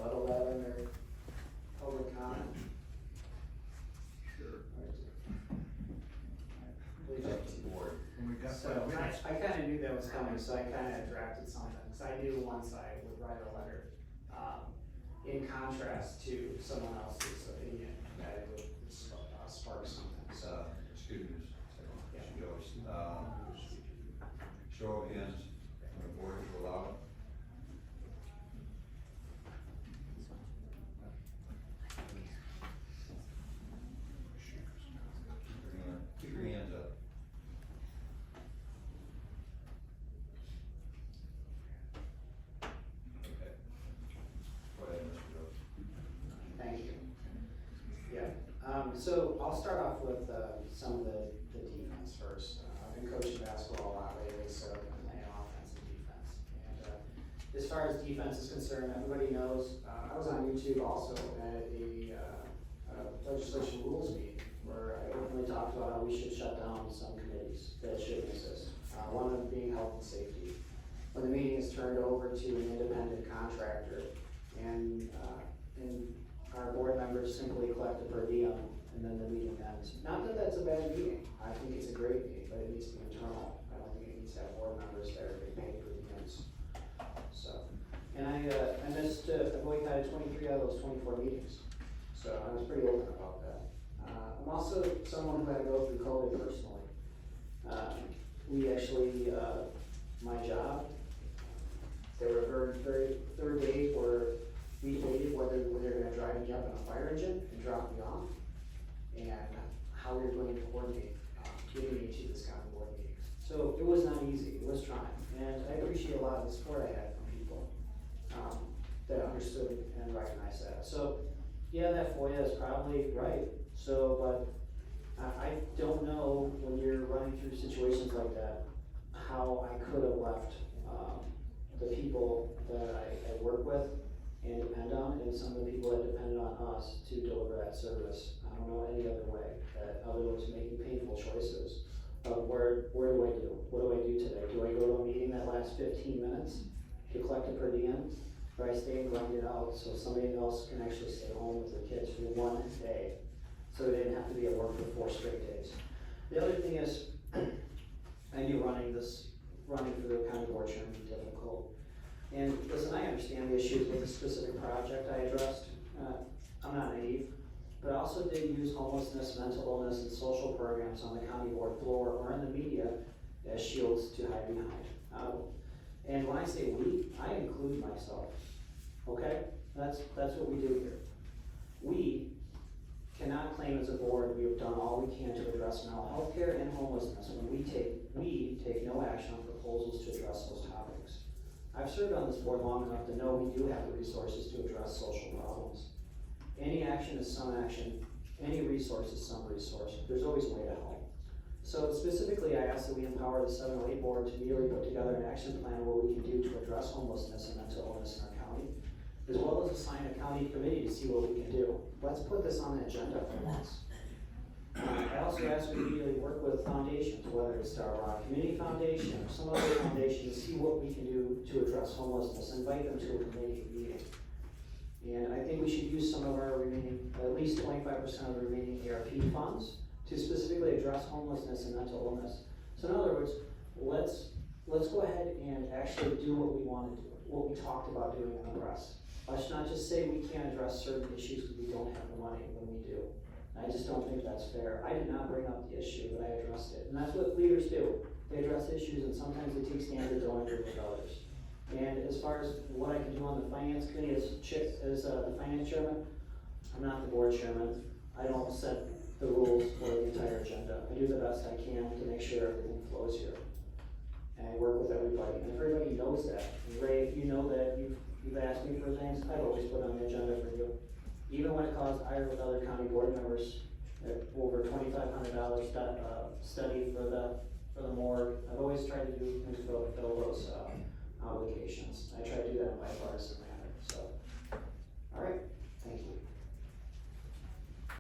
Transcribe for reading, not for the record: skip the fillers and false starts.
rebuttal that under public comment? Sure. Please. Up to the board. And we got So, 5 minutes. I kinda knew that was coming, so I kinda drafted something, cause I knew once I would write a letter, in contrast to someone else's opinion, that it would spark something, so. Excuse me, just a Yeah. second, Joyce. Show of hands on the board to allow it. Keep your hands up. Okay. Go ahead, Mr. Joyce. Thank you. Yeah, so I'll start off with, some of the defense first. I've been coaching basketball a lot lately, so I've been playing offense and defense. And, as far as defense is concerned, everybody knows, I was on YouTube also at a legislation rules meeting where I openly talked about how we should shut down some committees that shouldn't exist. One of them being health and safety. When the meeting is turned over to an independent contractor and our board members simply collect a per diem and then the meeting ends. Not that that's a bad meeting, I think it's a great meeting, but it needs to be internal. I don't think it needs to have board members there getting paid per diems. So, and I boycotted 23 out of those 24 meetings. So I was pretty open about that. I'm also someone who had to go through COVID personally. We actually, my job, there were very third day where we debated whether they're gonna drive me up in a fire engine and drop me off, and how we were going to coordinate, getting me to this county board meeting. So it was not easy, it was trying, and I appreciate a lot of the support I had from people, that understood and recognized that. So, yeah, that FOIA is probably right, so, but I don't know when you're running through situations like that, how I could have left, the people that I work with and depend on, and some of the people that depend on us to deliver that service. I don't know any other way, other than making painful choices of what do I do? What do I do today? Do I go to a meeting that lasts 15 minutes to collect a per diem? Or I stay and grind it out so somebody else can actually stay home with their kids for one day, so they didn't have to be at work for 4 straight days. The other thing is, I knew running for the county board chair would be difficult. And listen, I understand the issues with the specific project I addressed. I'm not naive, but I also did use homelessness, mental illness, and social programs on the county board floor or in the media as shields to hide behind. And when I say we, I include myself, okay? That's what we do here. We cannot claim as a board we have done all we can to address mental health care and homelessness when we take no action on proposals to address those topics. I've served on this board long enough to know we do have the resources to address social problems. Any action is some action, any resource is some resource. There's always a way to help. So specifically, I ask that we empower the 708 board to immediately put together an action plan of what we can do to address homelessness and mental illness in our county, as well as assign a county committee to see what we can do. Let's put this on the agenda for once. I also ask we immediately work with foundations, whether it's our Community Foundation or some other foundation, to see what we can do to address homelessness, invite them to a committee meeting. And I think we should use some of our remaining, at least 25% of the remaining ARP funds to specifically address homelessness and mental illness. So in other words, let's go ahead and actually do what we want to do, what we talked about doing in the press. Let's not just say we can't address certain issues because we don't have the money when we do. I just don't think that's fair. I did not bring up the issue, but I addressed it. And that's what leaders do. They address issues, and sometimes they take stands that don't agree with others. And as far as what I can do on the finance committee as the finance chairman, I'm not the board chairman. I don't set the rules for the entire agenda. I do the best I can to make sure everything flows here. And I work with everybody, and everybody knows that. And Ray, if you know that you've asked me for things, I've always put on the agenda for you. Even when it caused ire with other county board members, over $2,500 study for the morgue, I've always tried to do things to fulfill those obligations. I try to do that in a bipartisan manner. So, all right, thank you.